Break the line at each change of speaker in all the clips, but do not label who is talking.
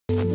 Buenas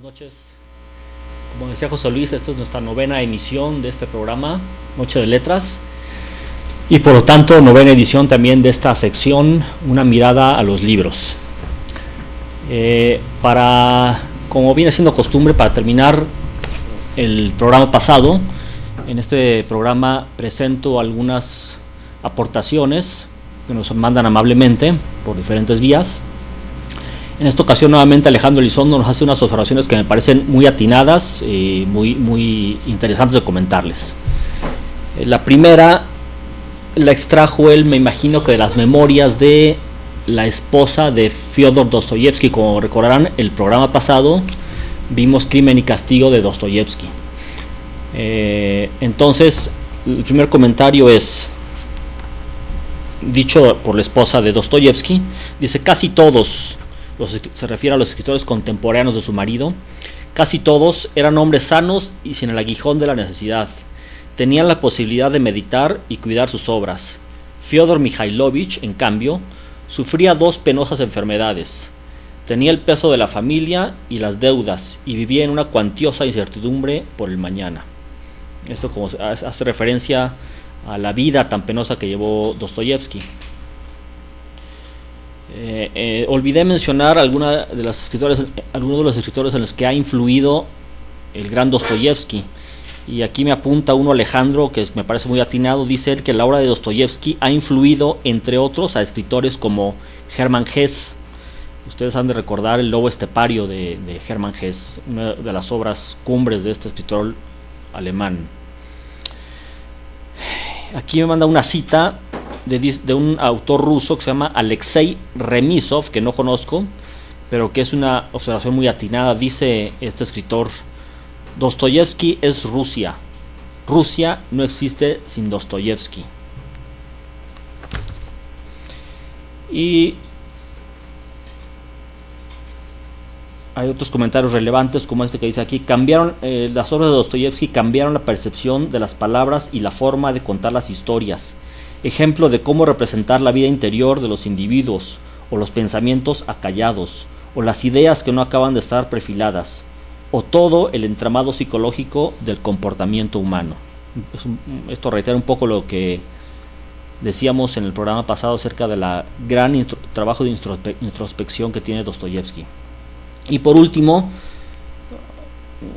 noches. Como decía José Luis, esta es nuestra novena emisión de este programa, Noche de Letras, y por lo tanto novena edición también de esta sección, Una mirada a los libros. Como viene siendo costumbre, para terminar el programa pasado, en este programa presento algunas aportaciones que nos mandan amablemente por diferentes vías. En esta ocasión nuevamente Alejandro Elizondo nos hace unas observaciones que me parecen muy atinadas y muy interesantes de comentarles. La primera la extrajo él, me imagino que de las memorias de la esposa de Fyodor Dostoyevsky. Como recordarán, el programa pasado vimos Crimen y Castigo de Dostoyevsky. Entonces, el primer comentario es dicho por la esposa de Dostoyevsky. Dice: casi todos, se refiere a los escritores contemporáneos de su marido, casi todos eran hombres sanos y sin el aguijón de la necesidad. Tenían la posibilidad de meditar y cuidar sus obras. Fyodor Mikhailovich, en cambio, sufría dos penosas enfermedades. Tenía el peso de la familia y las deudas, y vivía en una cuantiosa incertidumbre por el mañana. Esto como hace referencia a la vida tan penosa que llevó Dostoyevsky. Olvidé mencionar algunos de los escritores en los que ha influido el gran Dostoyevsky, y aquí me apunta uno, Alejandro, que me parece muy atinado. Dice él que la obra de Dostoyevsky ha influido, entre otros, a escritores como Hermann Hesse. Ustedes han de recordar El lobo estepario de Hermann Hesse, una de las obras cumbres de este escritor alemán. Aquí me manda una cita de un autor ruso que se llama Alexei Remizov, que no conozco, pero que es una observación muy atinada. Dice este escritor: Dostoyevsky es Rusia. Rusia no existe sin Dostoyevsky. Y hay otros comentarios relevantes, como este que dice aquí: las obras de Dostoyevsky cambiaron la percepción de las palabras y la forma de contar las historias. Ejemplo de cómo representar la vida interior de los individuos, o los pensamientos acallados, o las ideas que no acaban de estar perfiladas, o todo el entramado psicológico del comportamiento humano. Esto reitera un poco lo que decíamos en el programa pasado acerca de la gran trabajo de introspección que tiene Dostoyevsky. Y por último,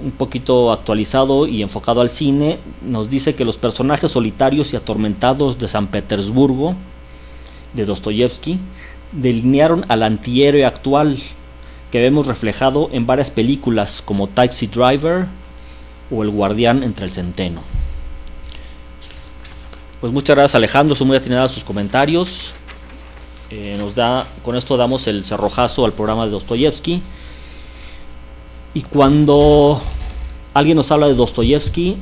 un poquito actualizado y enfocado al cine, nos dice que los personajes solitarios y atormentados de San Petersburgo de Dostoyevsky delinearon al antihéroe actual, que vemos reflejado en varias películas como Taxi Driver o El guardián entre el centeno. Pues muchas gracias, Alejandro, son muy atinadas sus comentarios. Con esto damos el cerrojazo al programa de Dostoyevsky. Y cuando alguien nos habla de Dostoyevsky,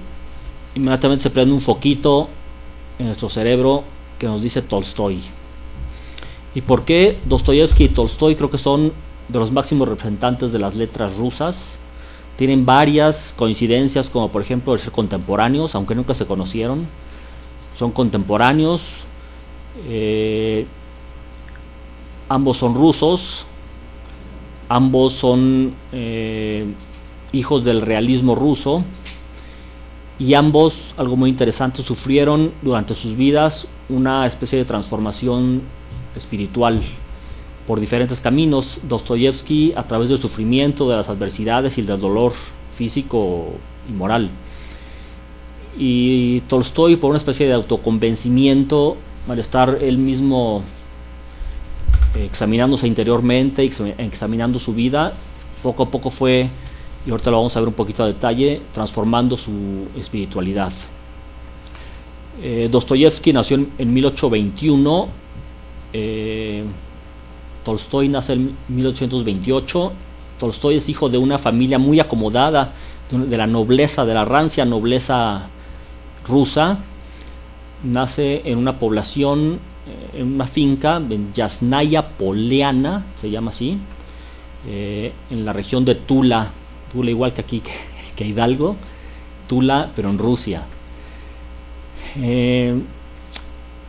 inmediatamente se prende un foquito en nuestro cerebro que nos dice Tolstoy. ¿Y por qué Dostoyevsky y Tolstoy? Creo que son de los máximos representantes de las letras rusas. Tienen varias coincidencias, como por ejemplo el ser contemporáneos, aunque nunca se conocieron. Son contemporáneos, ambos son rusos, ambos son hijos del realismo ruso, y ambos, algo muy interesante, sufrieron durante sus vidas una especie de transformación espiritual por diferentes caminos. Dostoyevsky a través del sufrimiento, de las adversidades y del dolor físico y moral, y Tolstoy por una especie de autoconvencimiento al estar él mismo examinándose interiormente, examinando su vida. Poco a poco fue, y ahorita lo vamos a ver un poquito a detalle, transformando su espiritualidad. Dostoyevsky nació en 1821, Tolstoy nace en 1828. Tolstoy es hijo de una familia muy acomodada, de la nobleza, de la rancia nobleza rusa. Nace en una población, en una finca, en Yasnaya Poliana, se llama así, en la región de Tula, Tula igual que aquí, que Hidalgo, Tula, pero en Rusia.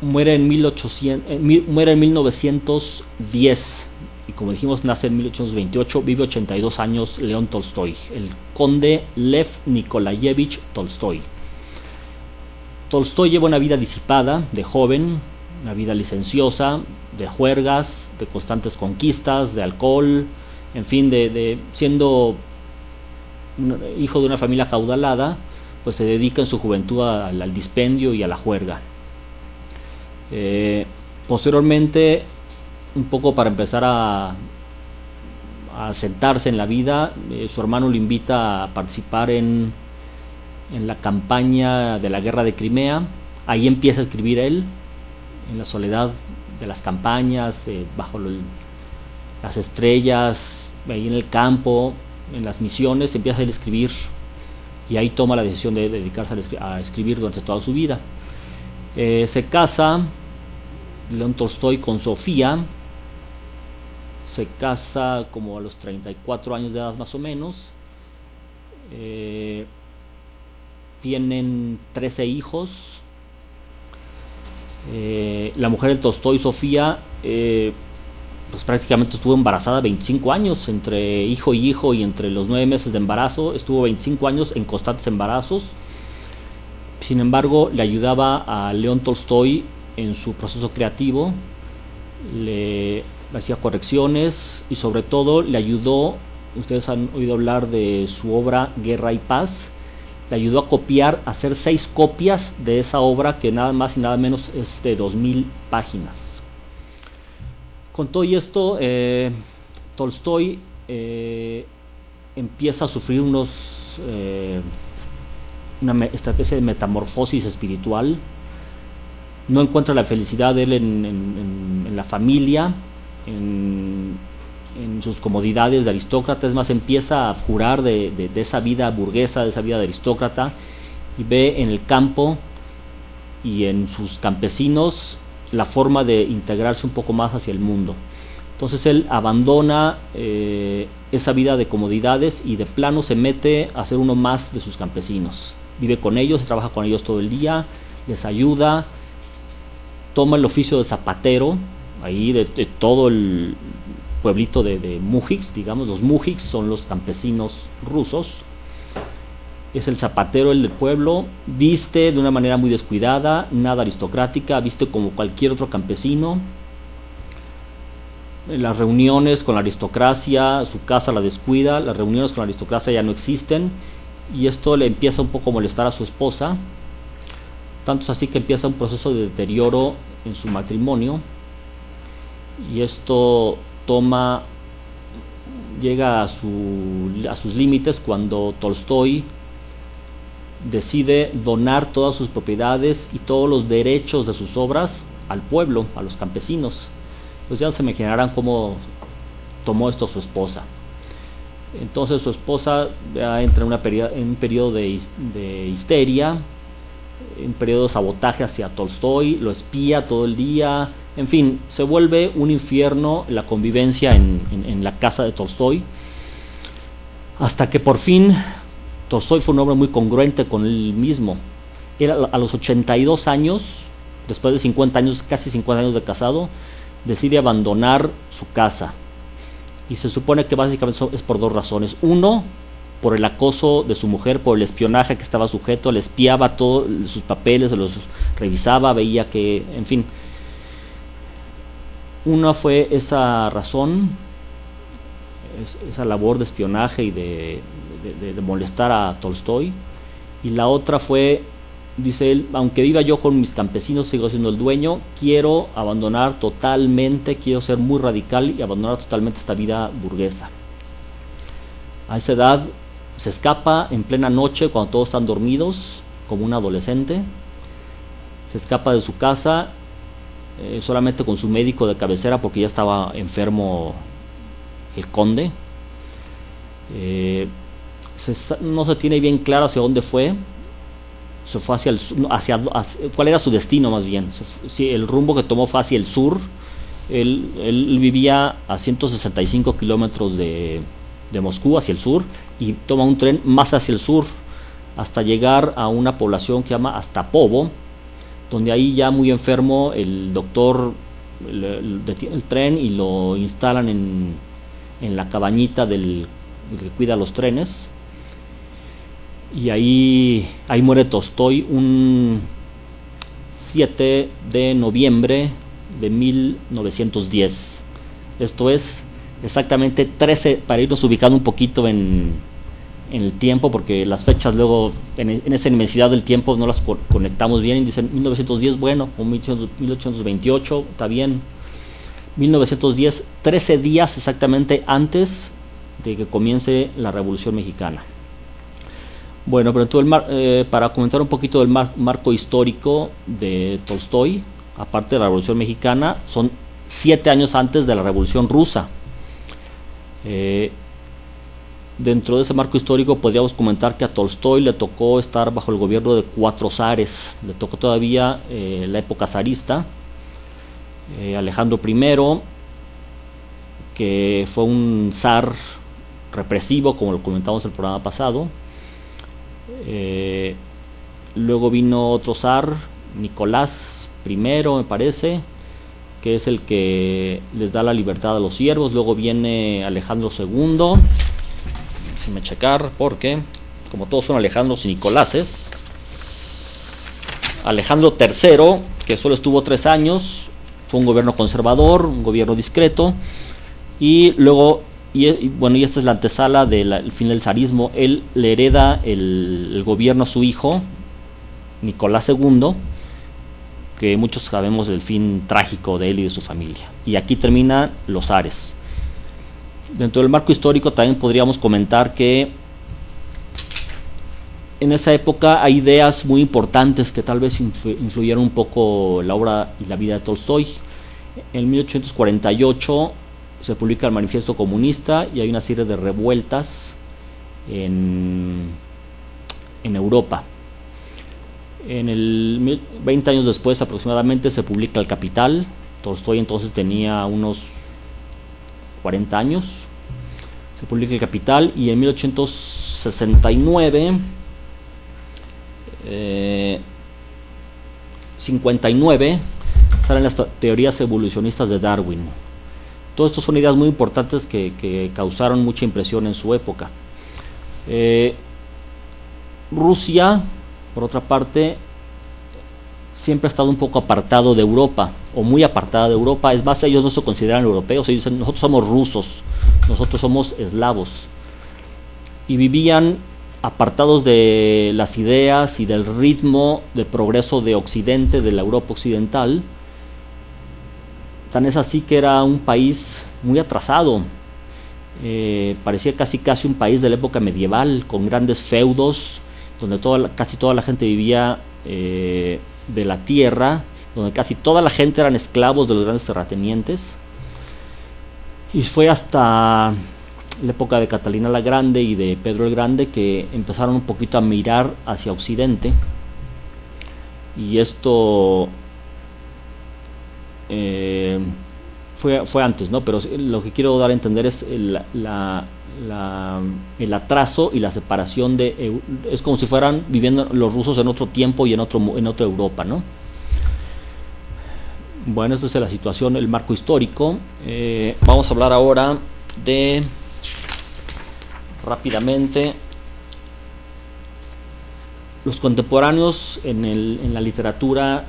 Muere en 1910 y, como dijimos, nace en 1828, vive 82 años León Tolstoy, el conde Lev Nikolayevich Tolstoy. Tolstoy lleva una vida disipada de joven, una vida licenciosa, de juergas, de constantes conquistas, de alcohol, en fin, siendo hijo de una familia acaudalada, pues se dedica en su juventud al dispendio y a la juerga. Posteriormente, un poco para empezar a sentarse en la vida, su hermano lo invita a participar en la campaña de la guerra de Crimea. Ahí empieza a escribir él, en la soledad de las campañas, bajo las estrellas, ahí en el campo, en las misiones, empieza a escribir, y ahí toma la decisión de dedicarse a escribir durante toda su vida. Se casa León Tolstoy con Sofía, se casa como a los 34 años de edad más o menos. Tienen 13 hijos. La mujer de Tolstoy, Sofía, pues prácticamente estuvo embarazada 25 años, entre hijo y hijo, y entre los 9 meses de embarazo estuvo 25 años en constantes embarazos. Sin embargo, le ayudaba a León Tolstoy en su proceso creativo, le hacía correcciones y sobre todo le ayudó, ustedes han oído hablar de su obra Guerra y Paz, le ayudó a copiar, a hacer 6 copias de esa obra, que nada más y nada menos es de 2000 páginas. Con todo y esto, Tolstoy empieza a sufrir una especie de metamorfosis espiritual. No encuentra la felicidad de él en la familia, en sus comodidades de aristócrata. Es más, empieza a jurar de esa vida burguesa, de esa vida de aristócrata, y ve en el campo y en sus campesinos la forma de integrarse un poco más hacia el mundo. Entonces él abandona esa vida de comodidades y de plano se mete a ser uno más de sus campesinos. Vive con ellos, trabaja con ellos todo el día, les ayuda, toma el oficio de zapatero, ahí de todo el pueblito de Mujiks, digamos. Los Mujiks son los campesinos rusos. Es el zapatero, el del pueblo, viste de una manera muy descuidada, nada aristocrática, viste como cualquier otro campesino. En las reuniones con la aristocracia, su casa la descuida, las reuniones con la aristocracia ya no existen, y esto le empieza un poco a molestar a su esposa. Tanto es así que empieza un proceso de deterioro en su matrimonio, y esto llega a sus límites cuando Tolstoy decide donar todas sus propiedades y todos los derechos de sus obras al pueblo, a los campesinos. Pues ya se imaginarán cómo tomó esto su esposa. Entonces su esposa ya entra en un periodo de histeria, un periodo de sabotaje hacia Tolstoy, lo espía todo el día, en fin, se vuelve un infierno la convivencia en la casa de Tolstoy, hasta que por fin Tolstoy fue un hombre muy congruente con él mismo. A los 82 años, después de 50 años, casi 50 años de casado, decide abandonar su casa. Y se supone que básicamente es por 2 razones. Uno, por el acoso de su mujer, por el espionaje que estaba sujeto, le espiaba todos sus papeles, se los revisaba, veía que, en fin. Una fue esa razón, esa labor de espionaje y de molestar a Tolstoy. Y la otra fue, dice él, aunque viva yo con mis campesinos, sigo siendo el dueño, quiero abandonar totalmente, quiero ser muy radical y abandonar totalmente esta vida burguesa. A esa edad se escapa en plena noche, cuando todos están dormidos, como un adolescente, se escapa de su casa solamente con su médico de cabecera porque ya estaba enfermo el conde. No se tiene bien claro hacia dónde fue. Se fue hacia cuál era su destino más bien. El rumbo que tomó fue hacia el sur. Él vivía a 165 kilómetros de Moscú, hacia el sur, y toma un tren más hacia el sur hasta llegar a una población que se llama Astapovo, donde ahí ya muy enfermo el doctor detiene el tren y lo instalan en la cabañita del que cuida los trenes, y ahí muere Tolstói un 7 de noviembre de 1910. Esto es exactamente 13, para irnos ubicando un poquito en el tiempo, porque las fechas luego en esa inmensidad del tiempo no las conectamos bien, y dicen 1910, bueno, o 1828, está bien. 1910, 13 días exactamente antes de que comience la Revolución Mexicana. Bueno, pero entonces para comentar un poquito del marco histórico de Tolstói, aparte de la Revolución Mexicana, son 7 años antes de la Revolución Rusa. Dentro de ese marco histórico podríamos comentar que a Tolstói le tocó estar bajo el gobierno de 4 zares. Le tocó todavía la época zarista. Alejandro I, que fue un zar represivo, como lo comentamos en el programa pasado. Luego vino otro zar, Nicolás I, me parece, que es el que les da la libertad a los siervos. Luego viene Alejandro II. Déjenme checar, porque como todos son Alejandros y Nicoláses. Alejandro III, que solo estuvo 3 años, fue un gobierno conservador, un gobierno discreto. Y luego, y esta es la antesala del fin del zarismo. Él le hereda el gobierno a su hijo, Nicolás II, que muchos sabemos del fin trágico de él y de su familia. Y aquí terminan los zares. Dentro del marco histórico también podríamos comentar que en esa época hay ideas muy importantes que tal vez influyeron un poco la obra y la vida de Tolstói. En 1848 se publica el Manifiesto Comunista y hay una serie de revueltas en Europa. 20 años después aproximadamente se publica El Capital. Tolstói entonces tenía unos 40 años. Se publica El Capital, y en 1869 59 salen las teorías evolucionistas de Darwin. Todas estas son ideas muy importantes que causaron mucha impresión en su época. Rusia, por otra parte, siempre ha estado un poco apartado de Europa, o muy apartada de Europa. Es más, ellos no se consideran europeos, ellos dicen: nosotros somos rusos, nosotros somos eslavos. Y vivían apartados de las ideas y del ritmo de progreso de Occidente, de la Europa occidental. Tan es así que era un país muy atrasado. Parecía casi un país de la época medieval, con grandes feudos, donde casi toda la gente vivía de la tierra, donde casi toda la gente eran esclavos de los grandes terratenientes. Y fue hasta la época de Catalina la Grande y de Pedro el Grande que empezaron un poquito a mirar hacia Occidente, y esto fue antes, ¿no? Pero lo que quiero dar a entender es el atraso y la separación es como si fueran viviendo los rusos en otro tiempo y en otra Europa, ¿no? Bueno, esta es la situación, el marco histórico. Vamos a hablar ahora rápidamente, los contemporáneos en la literatura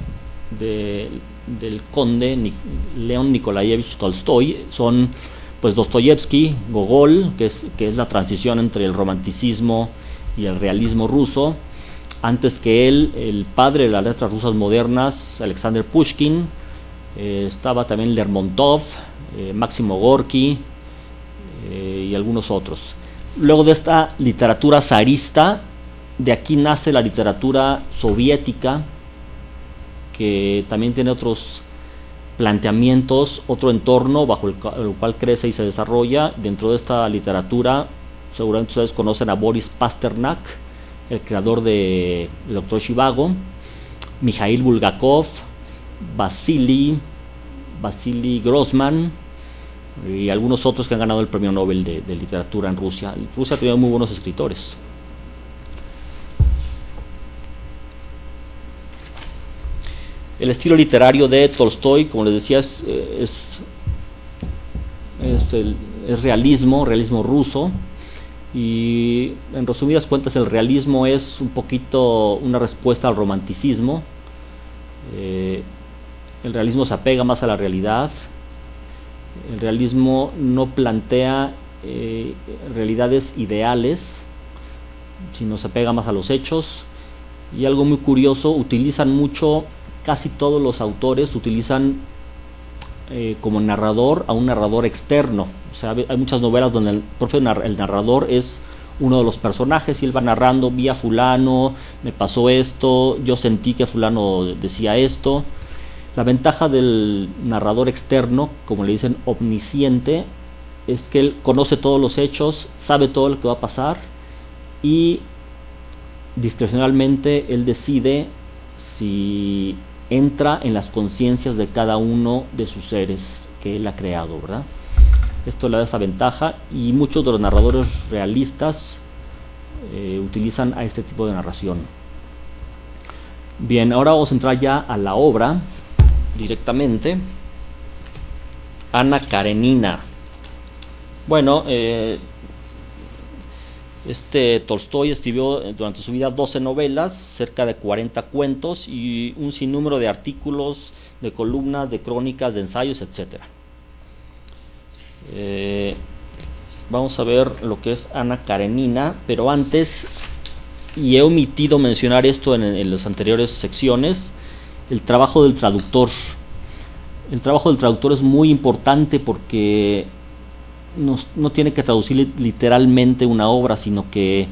del conde León Nikolaevich Tolstói son pues Dostoyevsky, Gogol, que es la transición entre el romanticismo y el realismo ruso. Antes que él, el padre de las letras rusas modernas, Alexander Pushkin. Estaba también Lermontov, Máximo Gorki y algunos otros. Luego de esta literatura zarista, de aquí nace la literatura soviética, que también tiene otros planteamientos, otro entorno bajo el cual crece y se desarrolla. Dentro de esta literatura, seguramente ustedes conocen a Boris Pasternak, el creador de El Doctor Zhivago, Mikhail Bulgakov, Vasily Grossman y algunos otros que han ganado el premio Nobel de literatura en Rusia. Rusia ha tenido muy buenos escritores. El estilo literario de Tolstoy, como les decía, es realismo ruso, y en resumidas cuentas el realismo es un poquito una respuesta al romanticismo. El realismo se apega más a la realidad. El realismo no plantea realidades ideales, sino se apega más a los hechos. Y algo muy curioso, utilizan mucho, casi todos los autores utilizan como narrador a un narrador externo. O sea, hay muchas novelas donde el propio el narrador es uno de los personajes y él va narrando: vi a fulano, me pasó esto, yo sentí que fulano decía esto. La ventaja del narrador externo, como le dicen, omnisciente, es que él conoce todos los hechos, sabe todo lo que va a pasar, y discrecionalmente él decide si entra en las conciencias de cada uno de sus seres que él ha creado, ¿verdad? Esto le da esa ventaja, y muchos de los narradores realistas utilizan a este tipo de narración. Bien, ahora vamos a entrar ya a la obra directamente. Ana Karenina. Bueno, Tolstoy escribió durante su vida 12 novelas, cerca de 40 cuentos y un sinnúmero de artículos, de columnas, de crónicas, de ensayos, etc. Vamos a ver lo que es Ana Karenina, pero antes, y he omitido mencionar esto en las anteriores secciones, el trabajo del traductor. El trabajo del traductor es muy importante porque no tiene que traducir literalmente una obra, sino que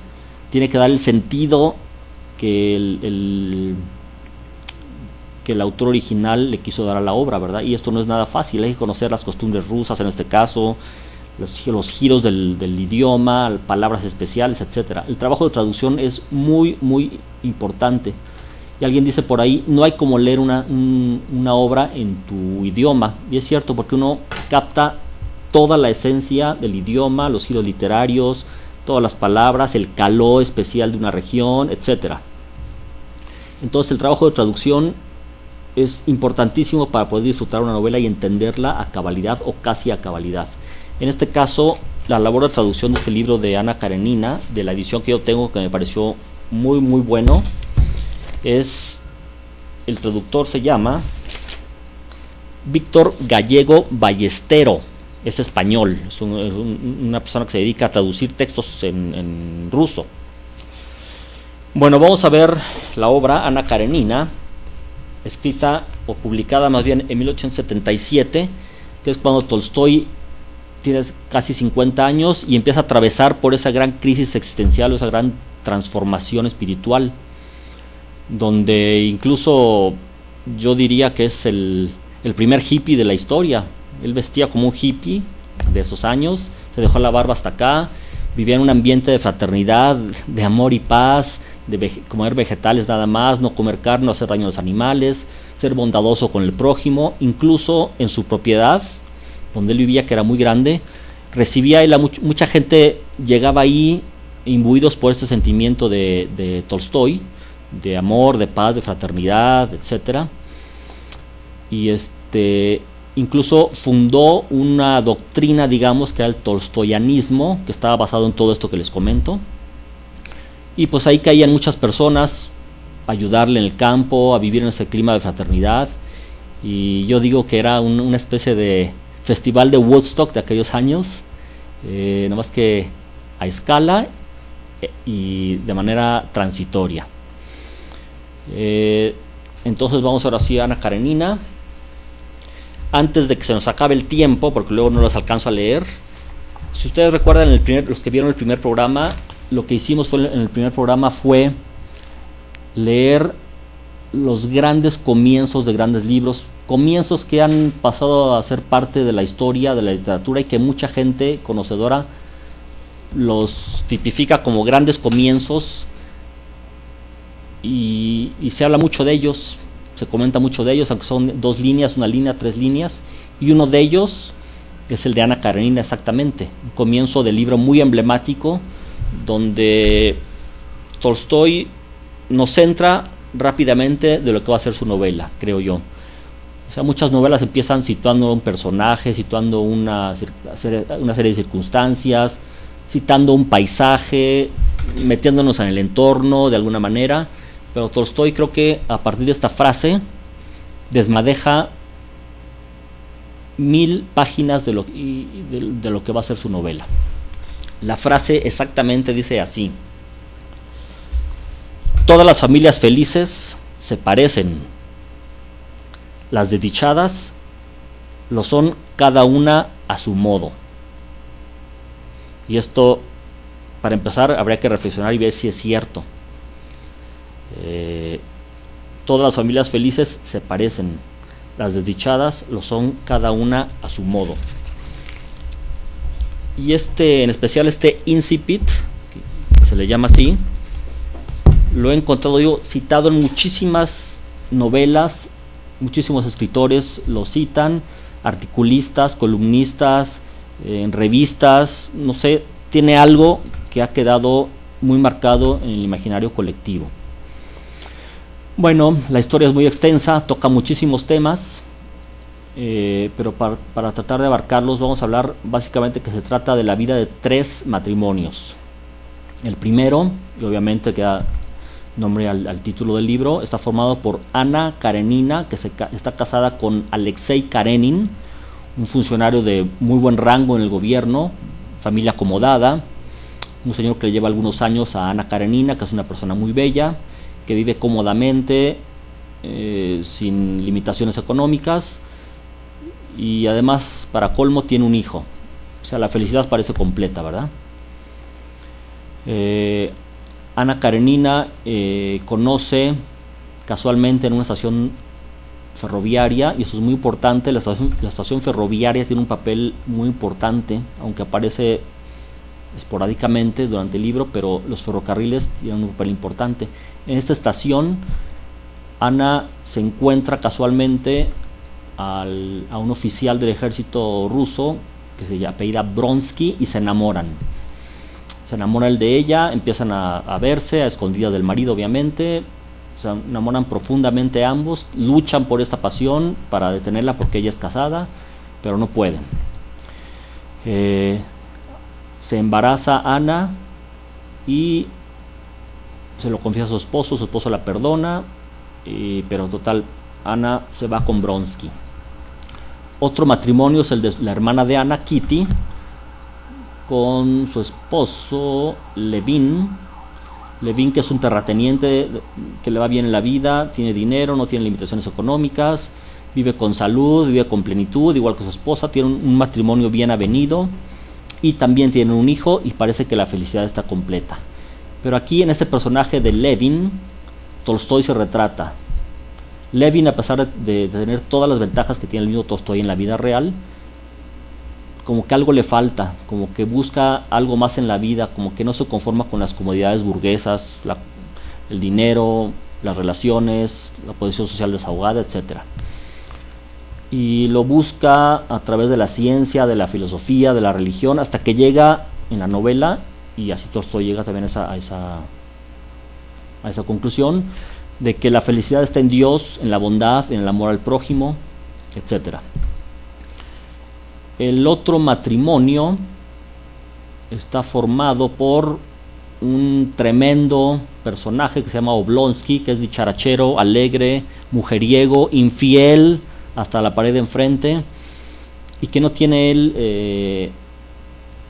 tiene que dar el sentido que el autor original le quiso dar a la obra, ¿verdad? Y esto no es nada fácil, hay que conocer las costumbres rusas en este caso, los giros del idioma, palabras especiales, etc. El trabajo de traducción es muy, muy importante. Y alguien dice por ahí, no hay como leer una obra en tu idioma. Y es cierto, porque uno capta toda la esencia del idioma, los giros literarios, todas las palabras, el caló especial de una región, etc. Entonces el trabajo de traducción es importantísimo para poder disfrutar una novela y entenderla a cabalidad o casi a cabalidad. En este caso, la labor de traducción de este libro de Ana Karenina, de la edición que yo tengo, que me pareció muy, muy bueno, el traductor se llama Víctor Gallego Ballestero, es español, es una persona que se dedica a traducir textos en ruso. Bueno, vamos a ver la obra Ana Karenina, escrita o publicada más bien en 1877, que es cuando Tolstoy tiene casi 50 años y empieza a atravesar por esa gran crisis existencial, esa gran transformación espiritual, donde incluso yo diría que es el primer hippie de la historia. Él vestía como un hippie de esos años, se dejó la barba hasta acá, vivía en un ambiente de fraternidad, de amor y paz, de comer vegetales nada más, no comer carne, no hacer daño a los animales, ser bondadoso con el prójimo. Incluso en su propiedad, donde él vivía, que era muy grande, recibía él mucha gente, llegaba ahí imbuidos por este sentimiento de Tolstoy, de amor, de paz, de fraternidad, etc. Y incluso fundó una doctrina, digamos, que era el tolstoyanismo, que estaba basado en todo esto que les comento. Y pues ahí caían muchas personas a ayudarle en el campo, a vivir en ese clima de fraternidad. Y yo digo que era una especie de festival de Woodstock de aquellos años, nada más que a escala y de manera transitoria. Entonces vamos ahora sí a Ana Karenina. Antes de que se nos acabe el tiempo, porque luego no los alcanzo a leer, si ustedes recuerdan, los que vieron el primer programa, lo que hicimos en el primer programa fue leer los grandes comienzos de grandes libros, comienzos que han pasado a ser parte de la historia, de la literatura, y que mucha gente conocedora los tipifica como grandes comienzos, y se habla mucho de ellos, se comenta mucho de ellos, aunque son 2 líneas, 1 línea, 3 líneas, y uno de ellos es el de Ana Karenina, exactamente, un comienzo del libro muy emblemático, donde Tolstói nos centra rápidamente de lo que va a ser su novela, creo yo. O sea, muchas novelas empiezan situando un personaje, situando una serie de circunstancias, citando un paisaje, metiéndonos en el entorno de alguna manera, pero Tolstói, creo que a partir de esta frase desmadeja 1000 páginas de lo que va a ser su novela. La frase exactamente dice así: todas las familias felices se parecen, las desdichadas lo son cada una a su modo. Y esto, para empezar, habría que reflexionar y ver si es cierto. Todas las familias felices se parecen, las desdichadas lo son cada una a su modo. Y en especial este incipit, que se le llama así, lo he encontrado yo citado en muchísimas novelas, muchísimos escritores lo citan, articulistas, columnistas, en revistas, no sé, tiene algo que ha quedado muy marcado en el imaginario colectivo. Bueno, la historia es muy extensa, toca muchísimos temas, pero para tratar de abarcarlos vamos a hablar básicamente que se trata de la vida de 3 matrimonios. El primero, y obviamente que da nombre al título del libro, está formado por Ana Karenina, que está casada con Alexei Karenin, un funcionario de muy buen rango en el gobierno, familia acomodada, un señor que le lleva algunos años a Ana Karenina, que es una persona muy bella, que vive cómodamente, sin limitaciones económicas, y además, para colmo, tiene un hijo. O sea, la felicidad parece completa, ¿verdad? Ana Karenina conoce casualmente en una estación ferroviaria, y eso es muy importante. La estación ferroviaria tiene un papel muy importante, aunque aparece esporádicamente durante el libro, pero los ferrocarriles tienen un papel importante. En esta estación, Ana se encuentra casualmente a un oficial del ejército ruso que se apellida Bronsky, y se enamoran. Se enamora él de ella, empiezan a verse a escondidas del marido, obviamente. Se enamoran profundamente ambos, luchan por esta pasión para detenerla porque ella es casada, pero no pueden. Se embaraza Ana y se lo confiesa a su esposo la perdona, pero total, Ana se va con Bronsky. Otro matrimonio es el de la hermana de Ana, Kitty, con su esposo Levin, que es un terrateniente que le va bien en la vida, tiene dinero, no tiene limitaciones económicas, vive con salud, vive con plenitud, igual que su esposa, tiene un matrimonio bien avenido, y también tiene un hijo, y parece que la felicidad está completa. Pero aquí, en este personaje de Levin, Tolstói se retrata. Levin, a pesar de tener todas las ventajas que tiene el mismo Tolstói en la vida real, como que algo le falta, como que busca algo más en la vida, como que no se conforma con las comodidades burguesas, el dinero, las relaciones, la posición social desahogada, etc. Y lo busca a través de la ciencia, de la filosofía, de la religión, hasta que llega en la novela, y así Tolstói llega también a esa conclusión, de que la felicidad está en Dios, en la bondad, en el amor al prójimo, etc. El otro matrimonio está formado por un tremendo personaje que se llama Oblonsky, que es dicharachero, alegre, mujeriego, infiel hasta la pared de enfrente, y que no tiene él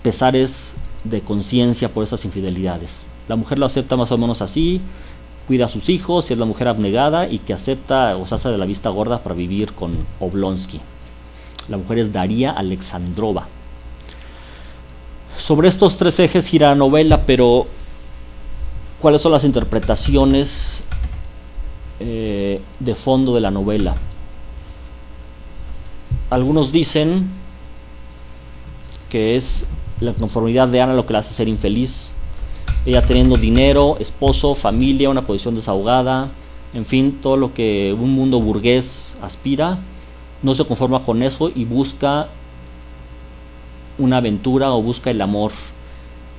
pesares de conciencia por esas infidelidades. La mujer lo acepta más o menos así, cuida a sus hijos, y es la mujer abnegada y que acepta o se hace de la vista gorda para vivir con Oblonsky. La mujer es Daria Alexandrova. Sobre estos 3 ejes gira la novela, pero ¿cuáles son las interpretaciones de fondo de la novela. Algunos dicen que es la conformidad de Ana lo que la hace ser infeliz. Ella teniendo dinero, esposo, familia, una posición desahogada, en fin, todo lo que un mundo burgués aspira, no se conforma con eso y busca una aventura o busca el amor.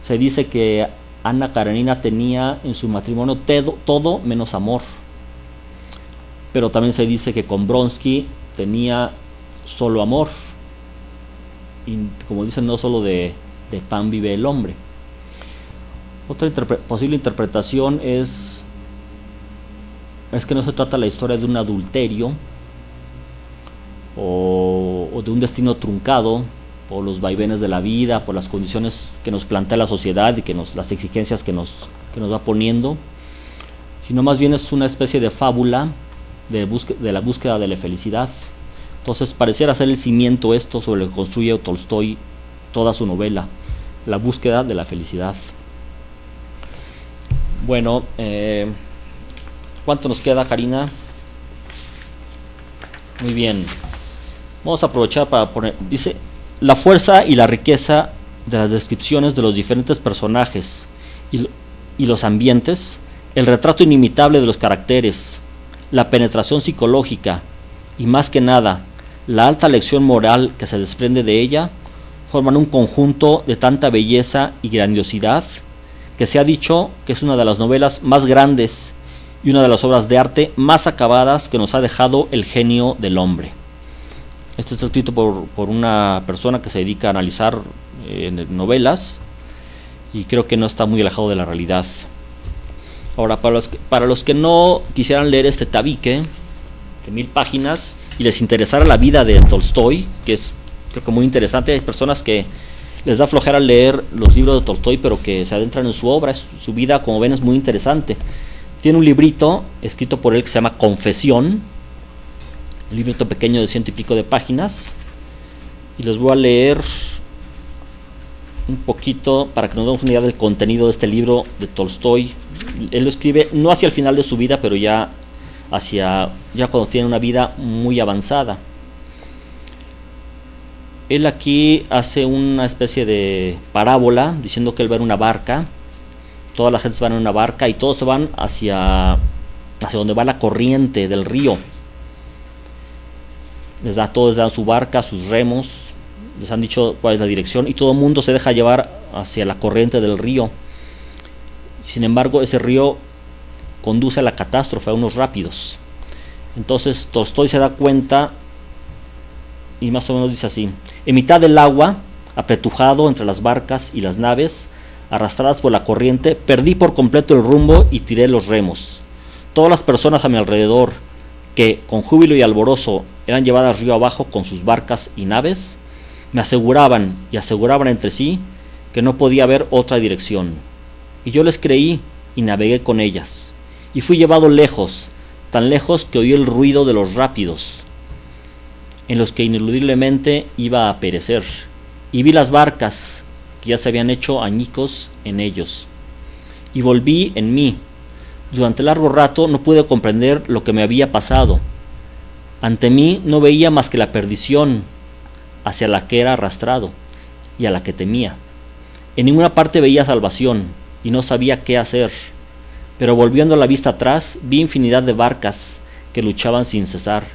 Se dice que Anna Karenina tenía en su matrimonio todo menos amor, pero también se dice que con Bronsky tenía solo amor, y como dicen, no solo de pan vive el hombre. Otra posible interpretación es que no se trata la historia de un adulterio o de un destino truncado por los vaivenes de la vida, por las condiciones que nos plantea la sociedad y las exigencias que nos va poniendo, sino más bien es una especie de fábula de la búsqueda de la felicidad. Entonces pareciera ser el cimiento esto sobre lo que construye Tolstói toda su novela, la búsqueda de la felicidad. Bueno, ¿cuánto nos queda, Karina? Muy bien. Vamos a aprovechar para poner, dice, la fuerza y la riqueza de las descripciones de los diferentes personajes y los ambientes, el retrato inimitable de los caracteres, la penetración psicológica y más que nada, la alta lección moral que se desprende de ella, forman un conjunto de tanta belleza y grandiosidad que se ha dicho que es una de las novelas más grandes y una de las obras de arte más acabadas que nos ha dejado el genio del hombre. Esto está escrito por una persona que se dedica a analizar novelas y creo que no está muy alejado de la realidad. Ahora, para los que no quisieran leer este tabique de 1000 páginas y les interesara la vida de Tolstói, que es creo que muy interesante, hay personas que les da flojera leer los libros de Tolstói, pero que se adentran en su obra, su vida, como ven, es muy interesante. Tiene un librito escrito por él que se llama Confesión, un librito pequeño de 100 y pico de páginas, y les voy a leer un poquito para que nos demos una idea del contenido de este libro de Tolstói. Él lo escribe no hacia el final de su vida, pero ya cuando tiene una vida muy avanzada. Él aquí hace una especie de parábola diciendo que él va en una barca, toda la gente se va en una barca y todos se van hacia donde va la corriente del río. Todos les dan su barca, sus remos, les han dicho cuál es la dirección y todo el mundo se deja llevar hacia la corriente del río. Sin embargo, ese río conduce a la catástrofe, a unos rápidos. Entonces Tolstói se da cuenta y más o menos dice así: en mitad del agua, apretujado entre las barcas y las naves, arrastradas por la corriente, perdí por completo el rumbo y tiré los remos. Todas las personas a mi alrededor, que con júbilo y alborozo eran llevadas río abajo con sus barcas y naves, me aseguraban entre sí que no podía haber otra dirección. Y yo les creí y navegué con ellas, y fui llevado lejos, tan lejos que oí el ruido de los rápidos, en los que ineludiblemente iba a perecer, y vi las barcas que ya se habían hecho añicos en ellos, y volví en mí. Durante largo rato no pude comprender lo que me había pasado. Ante mí no veía más que la perdición hacia la que era arrastrado y a la que temía. En ninguna parte veía salvación y no sabía qué hacer, pero volviendo la vista atrás vi infinidad de barcas que luchaban sin cesar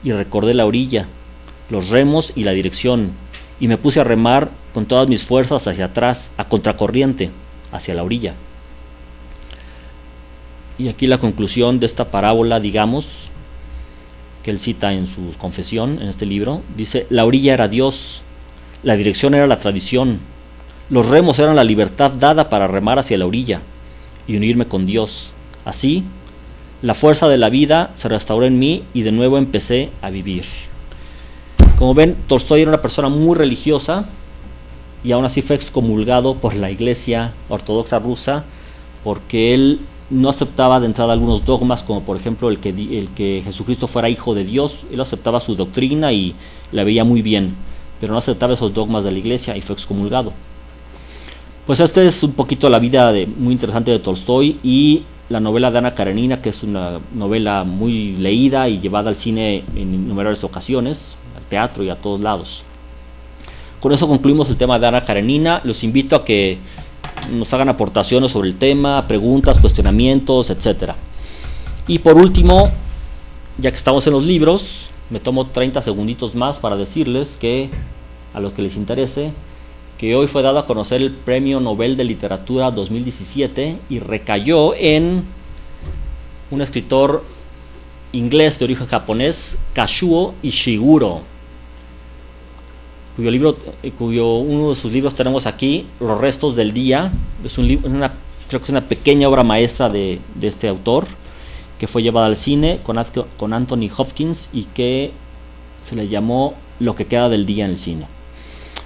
y recordé la orilla, los remos y la dirección, y me puse a remar con todas mis fuerzas hacia atrás, a contracorriente, hacia la orilla. Y aquí la conclusión de esta parábola, digamos, que él cita en su confesión, en este libro, dice: la orilla era Dios, la dirección era la tradición, los remos eran la libertad dada para remar hacia la orilla y unirme con Dios. Así, la fuerza de la vida se restauró en mí y de nuevo empecé a vivir. Como ven, Tolstói era una persona muy religiosa y aún así fue excomulgado por la Iglesia Ortodoxa rusa porque él no aceptaba de entrada algunos dogmas, como por ejemplo el que Jesucristo fuera hijo de Dios. Él aceptaba su doctrina y la veía muy bien, pero no aceptaba esos dogmas de la Iglesia y fue excomulgado. Pues esta es un poquito la vida muy interesante de Tolstói, y la novela de Ana Karenina, que es una novela muy leída y llevada al cine en innumerables ocasiones, al teatro y a todos lados. Con eso concluimos el tema de Ana Karenina. Los invito a que nos hagan aportaciones sobre el tema, preguntas, cuestionamientos, etc. Y por último, ya que estamos en los libros, me tomo 30 segunditos más para decirles que, a los que les interese, que hoy fue dado a conocer el Premio Nobel de Literatura 2017 y recayó en un escritor inglés de origen japonés, Kazuo Ishiguro, uno de sus libros tenemos aquí, Los restos del día. Es un libro, creo que es una pequeña obra maestra de este autor, que fue llevada al cine con Anthony Hopkins y que se le llamó Lo que queda del día en el cine.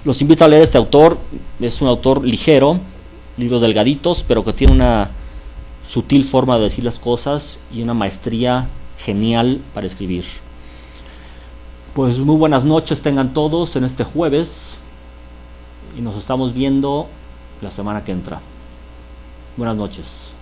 Los invito a leer este autor. Es un autor ligero, libros delgaditos, pero que tiene una sutil forma de decir las cosas y una maestría genial para escribir. Pues muy buenas noches tengan todos en este jueves y nos estamos viendo la semana que entra. Buenas noches.